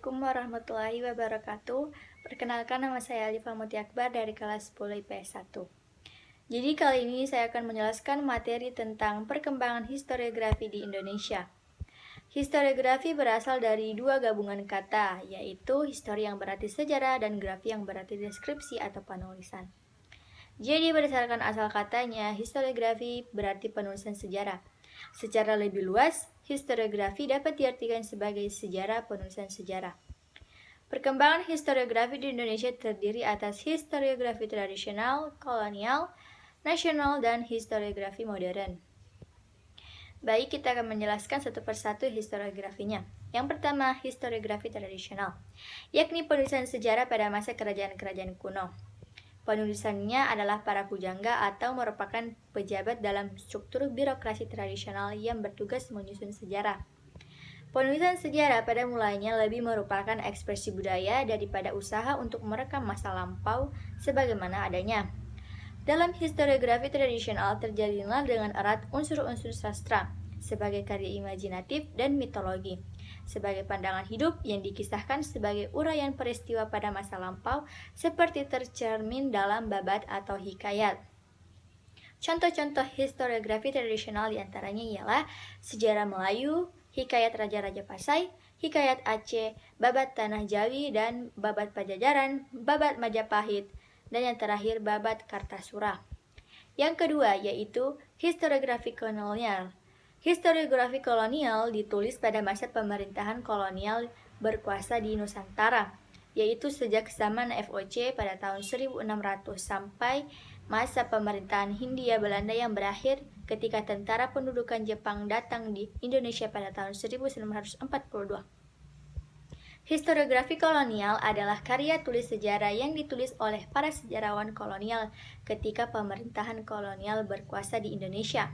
Assalamualaikum warahmatullahi wabarakatuh. Perkenalkan, nama saya Alifa Muti Akbar dari kelas 10 IPS 1. Jadi kali ini saya akan menjelaskan materi tentang perkembangan historiografi di Indonesia. Historiografi berasal dari dua gabungan kata, yaitu histori yang berarti sejarah dan grafi yang berarti deskripsi atau penulisan. Jadi berdasarkan asal katanya, historiografi berarti penulisan sejarah. Secara lebih luas, historiografi dapat diartikan sebagai sejarah penulisan sejarah. Perkembangan historiografi di Indonesia terdiri atas historiografi tradisional, kolonial, nasional, dan historiografi modern. Baik, kita akan menjelaskan satu persatu historiografinya. Yang pertama, historiografi tradisional, yakni penulisan sejarah pada masa kerajaan-kerajaan kuno. Penulisannya adalah para pujangga atau merupakan pejabat dalam struktur birokrasi tradisional yang bertugas menyusun sejarah. Penulisan sejarah pada mulanya lebih merupakan ekspresi budaya daripada usaha untuk merekam masa lampau sebagaimana adanya. Dalam historiografi tradisional terjalinlah dengan erat unsur-unsur sastra sebagai karya imajinatif dan mitologi, sebagai pandangan hidup yang dikisahkan sebagai uraian peristiwa pada masa lampau seperti tercermin dalam babat atau hikayat. Contoh-contoh historiografi tradisional diantaranya ialah sejarah Melayu, hikayat Raja-Raja Pasai, hikayat Aceh, babat Tanah Jawi dan babat Pajajaran, babat Majapahit, dan yang terakhir babat Kartasura. Yang kedua yaitu historiografi kolonial. Historiografi kolonial ditulis pada masa pemerintahan kolonial berkuasa di Nusantara, yaitu sejak zaman VOC pada tahun 1600 sampai masa pemerintahan Hindia Belanda yang berakhir ketika tentara pendudukan Jepang datang di Indonesia pada tahun 1942. Historiografi kolonial adalah karya tulis sejarah yang ditulis oleh para sejarawan kolonial ketika pemerintahan kolonial berkuasa di Indonesia.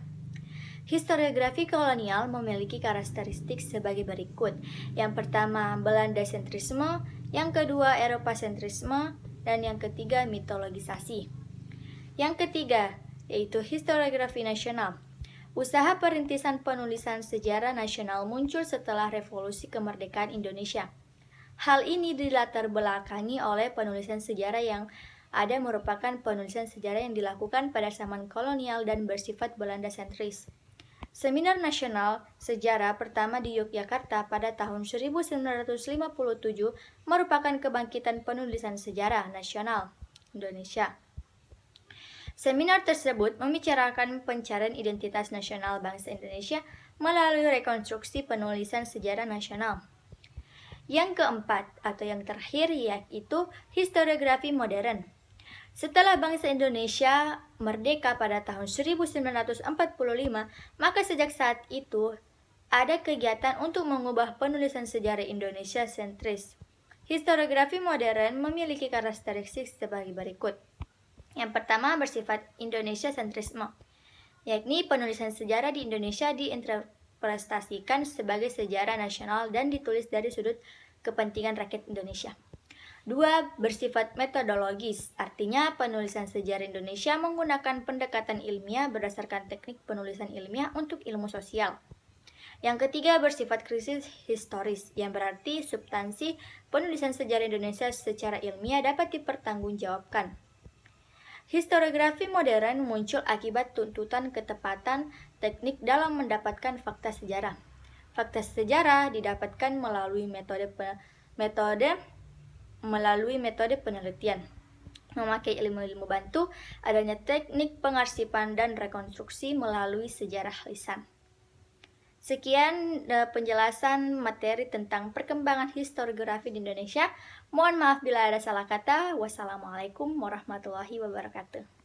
Historiografi kolonial memiliki karakteristik sebagai berikut. Yang pertama, Belanda sentrisme, yang kedua, Eropa sentrisme, dan yang ketiga, mitologisasi. Yang ketiga, yaitu historiografi nasional. Usaha perintisan penulisan sejarah nasional muncul setelah revolusi kemerdekaan Indonesia. Hal ini dilatar belakangi oleh penulisan sejarah yang ada merupakan penulisan sejarah yang dilakukan pada zaman kolonial dan bersifat Belanda sentris. Seminar Nasional Sejarah pertama di Yogyakarta pada tahun 1957 merupakan kebangkitan penulisan sejarah nasional Indonesia. Seminar tersebut membicarakan pencarian identitas nasional bangsa Indonesia melalui rekonstruksi penulisan sejarah nasional. Yang keempat atau yang terakhir yaitu historiografi modern. Setelah bangsa Indonesia merdeka pada tahun 1945, maka sejak saat itu ada kegiatan untuk mengubah penulisan sejarah Indonesia sentris. Historiografi modern memiliki karakteristik sebagai berikut. Yang pertama bersifat Indonesia sentrisme, yakni penulisan sejarah di Indonesia diinterpretasikan sebagai sejarah nasional dan ditulis dari sudut kepentingan rakyat Indonesia. Dua, bersifat metodologis, artinya penulisan sejarah Indonesia menggunakan pendekatan ilmiah berdasarkan teknik penulisan ilmiah untuk ilmu sosial. Yang ketiga, bersifat krisis historis, yang berarti substansi penulisan sejarah Indonesia secara ilmiah dapat dipertanggungjawabkan. Historiografi modern muncul akibat tuntutan ketepatan teknik dalam mendapatkan fakta sejarah. Fakta sejarah didapatkan melalui metode penelitian, memakai ilmu-ilmu bantu, adanya teknik pengarsipan dan rekonstruksi melalui sejarah lisan. Sekian penjelasan materi tentang perkembangan historiografi di Indonesia. Mohon maaf bila ada salah kata. Wassalamualaikum warahmatullahi wabarakatuh.